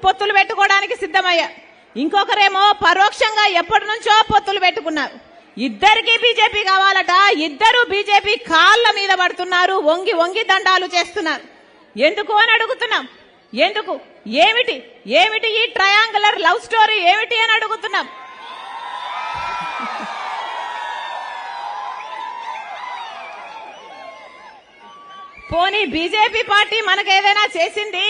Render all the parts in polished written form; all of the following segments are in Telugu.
పొత్తులు పెట్టుకోవడానికి సిద్ధమయ్యారు. ఇంకొకరేమో పరోక్షంగా ఎప్పటి నుంచో పొత్తులు పెట్టుకున్నారు. ఇద్దరికి బీజేపీ కావాలట. ఇద్దరు బీజేపీ కాళ్ళ మీద పడుతున్నారు, వంగి వంగి దండాలు చేస్తున్నారు. ఎందుకు అని అడుగుతున్నాం. ఎందుకు? ఏమిటి ఏమిటి ఈ ట్రయాంగులర్ లవ్ స్టోరీ ఏమిటి అని అడుగుతున్నాం. పోనీ బీజేపీ పార్టీ మనకేదైనా చేసింది?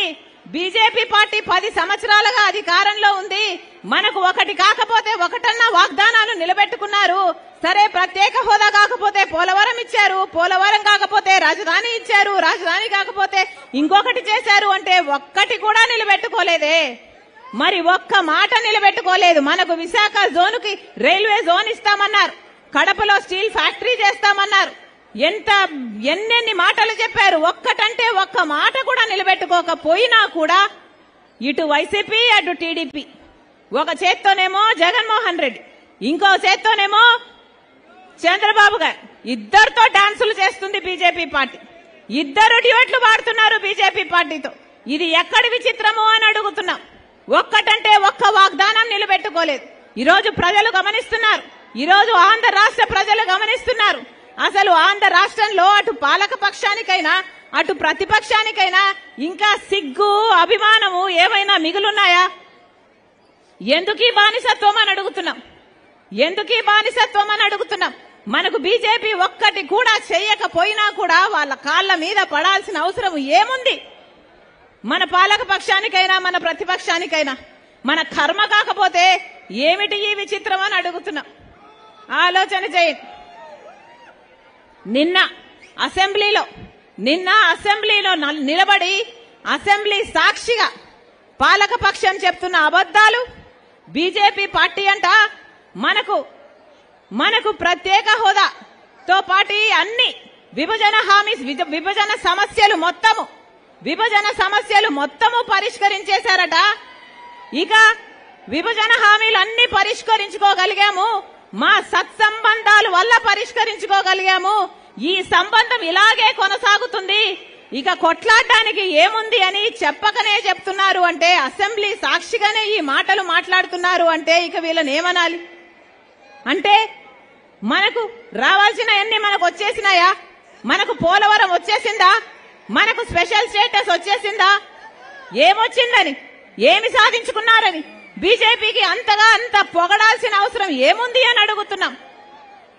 బీజేపీ పార్టీ 10 సంవత్సరాలుగా అధికారంలో ఉంది. మనకు ఒకటి కాకపోతే ఒకటన్నా వాగ్దానాలు నిలబెట్టుకున్నారు. సరే, ప్రత్యేక హోదా కాకపోతే పోలవరం ఇచ్చారు, పోలవరం కాకపోతే రాజధాని ఇచ్చారు, రాజధాని కాకపోతే ఇంకొకటి చేశారు. అంటే ఒక్కటి కూడా నిలబెట్టుకోలేదే. మరి ఒక్క మాట నిలబెట్టుకోలేదు. మనకు విశాఖ జోన్కి రైల్వే జోన్ ఇస్తామన్నారు, కడపలో స్టీల్ ఫ్యాక్టరీ చేస్తామన్నారు. ఎన్నెన్ని మాటలు చెప్పారు. ఒక్కటంటే ఒక్క మాట కూడా నిలబెట్టుకోకపోయినా కూడా ఇటు వైసీపీ అటు టీడీపీ, ఒక చేత్తోనేమో జగన్మోహన్ రెడ్డి, ఇంకో చేత్తోనేమో చంద్రబాబు గారు, ఇద్దరితో డాన్సులు చేస్తుంది బీజేపీ పార్టీ. ఇద్దరు డ్యూట్లు పాడుతున్నారు బీజేపీ పార్టీతో. ఇది ఎక్కడి విచిత్రము అని అడుగుతున్నాం. ఒక్కటంటే ఒక్క వాగ్దానం నిలబెట్టుకోలేదు. ఈరోజు ప్రజలు గమనిస్తున్నారు. ఈరోజు ఆంధ్ర రాష్ట్ర ప్రజలు గమనిస్తున్నారు. అసలు ఆంధ్ర రాష్ట్రంలో అటు పాలక పక్షానికైనా అటు ప్రతిపక్షానికైనా ఇంకా సిగ్గు అభిమానము ఏమైనా మిగులున్నాయా? ఎందుకీ బానిసత్వం అని అడుగుతున్నాం. ఎందుకీ బానిసత్వం అని అడుగుతున్నాం. మనకు బీజేపీ ఒక్కటి కూడా చేయకపోయినా కూడా వాళ్ళ కాళ్ల మీద పడాల్సిన అవసరం ఏముంది? మన పాలక పక్షానికైనా మన ప్రతిపక్షానికైనా మన కర్మ కాకపోతే ఏమిటి ఈ విచిత్రం అని అడుగుతున్నాం. ఆలోచన చేయండి. నిన్న అసెంబ్లీలో నిలబడి అసెంబ్లీ సాక్షిగా పాలక పక్షం చెప్తున్న అబద్దాలు. బీజేపీ పార్టీ అంట మనకు ప్రత్యేక హోదాతో పాటు అన్ని విభజన హామీ విభజన సమస్యలు మొత్తము పరిష్కరించేశారట. ఇక విభజన హామీలన్నీ పరిష్కరించుకోగలిగాము, మా సత్సంబంధాల వల్ల పరిష్కరించుకోగలిగాము, ఈ సంబంధం ఇలాగే కొనసాగుతుంది, ఇక కొట్లాడడానికి ఏముంది అని చెప్పకనే చెప్తున్నారు. అంటే అసెంబ్లీ సాక్షిగానే ఈ మాటలు మాట్లాడుతున్నారు. అంటే ఇక వీళ్ళని ఏమనాలి? అంటే మనకు రావాల్సినవన్నీ మనకు వచ్చేసినాయా? మనకు పోలవరం వచ్చేసిందా? మనకు స్పెషల్ స్టేటస్ వచ్చేసిందా? ఏమొచ్చిందని, ఏమి సాధించుకున్నారని బీజేపీకి అంత పొగడాల్సిన అవసరం ఏముంది అని అడుగుతున్నాం.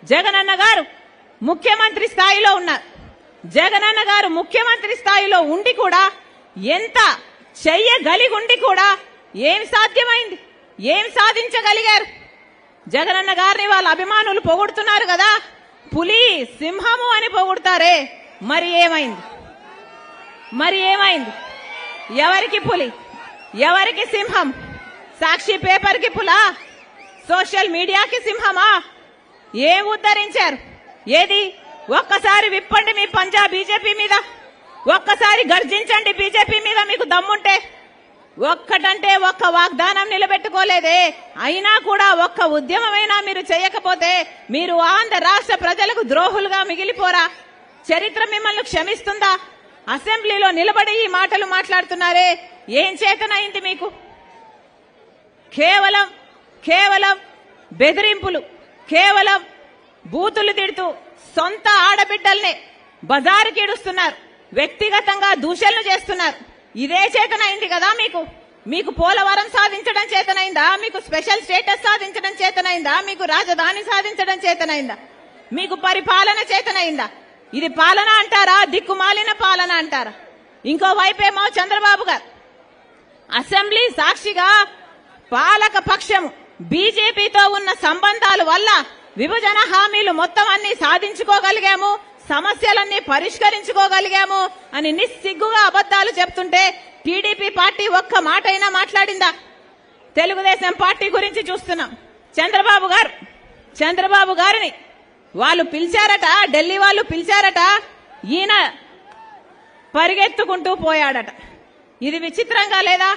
జగనన్న గారు ముఖ్యమంత్రి స్థాయిలో ఉన్నారు. జగనన్న గారు ముఖ్యమంత్రి స్థాయిలో ఉండి కూడా ఎంత చెయ్యగలిగి ఉండి కూడా ఏమి సాధ్యమైంది? ఏమి సాధించగలిగారు? జగనన్న గారిని వాళ్ళ అభిమానులు పొగుడుతున్నారు కదా, పులి సింహము అని పొగుడుతారే. మరి ఏమైంది? ఎవరికి పులి, ఎవరికి సింహం? సాక్షి పేపర్ కి పులా, సోషల్ మీడియాకి సింహమా? ఏం ఉద్ధరించారు? ఏది? ఒక్కసారి విప్పండి మీ పంజా బీజేపీ మీద, ఒక్కసారి గర్జించండి బీజేపీ మీద మీకు దమ్ముంటే. ఒక్కటంటే ఒక్క వాగ్దానం నిలబెట్టుకోలేదే. అయినా కూడా ఒక్క ఉద్యమమైనా మీరు చేయకపోతే మీరు ఆంధ్ర రాష్ట్ర ప్రజలకు ద్రోహులుగా మిగిలిపోరా? చరిత్ర మిమ్మల్ని క్షమిస్తుందా? అసెంబ్లీలో నిలబడి ఈ మాటలు మాట్లాడుతున్నారే, ఏం చేతనైంది మీకు? కేవలం బెదిరింపులు, కేవలం బూతులు తిడుతూ సొంత ఆడబిడ్డల్నే బజారుకి ఇడుస్తున్నారు, వ్యక్తిగతంగా దూషణలు చేస్తున్నారు. ఇదే చేతనైంది కదా మీకు పోలవరం సాధించడం చేతనైందా? మీకు స్పెషల్ స్టేటస్ సాధించడం చేతనైందా? మీకు రాజధాని సాధించడం చేతనైందా? మీకు పరిపాలన చేతనైందా? ఇది పాలన అంటారా? దిక్కుమాలిన పాలన అంటారా? ఇంకోవైపేమో చంద్రబాబు గారు అసెంబ్లీ సాక్షిగా పాలక పక్షం బీజేపీతో ఉన్న సంబంధాల వల్ల విభజన హామీలు మొత్తం అన్ని సాధించుకోగలిగాము, సమస్యలన్నీ పరిష్కరించుకోగలిగాము అని నిస్సిగ్గుగా అబద్దాలు చెప్తుంటే టీడీపీ పార్టీ ఒక్క మాటైనా మాట్లాడిందా? తెలుగుదేశం పార్టీ గురించి చూస్తున్నాం. చంద్రబాబు గారిని వాళ్ళు పిలిచారట, ఢిల్లీ వాళ్ళు పిలిచారట, ఈయన పరిగెత్తుకుంటూ పోయాడట. ఇది విచిత్రంగా లేదా?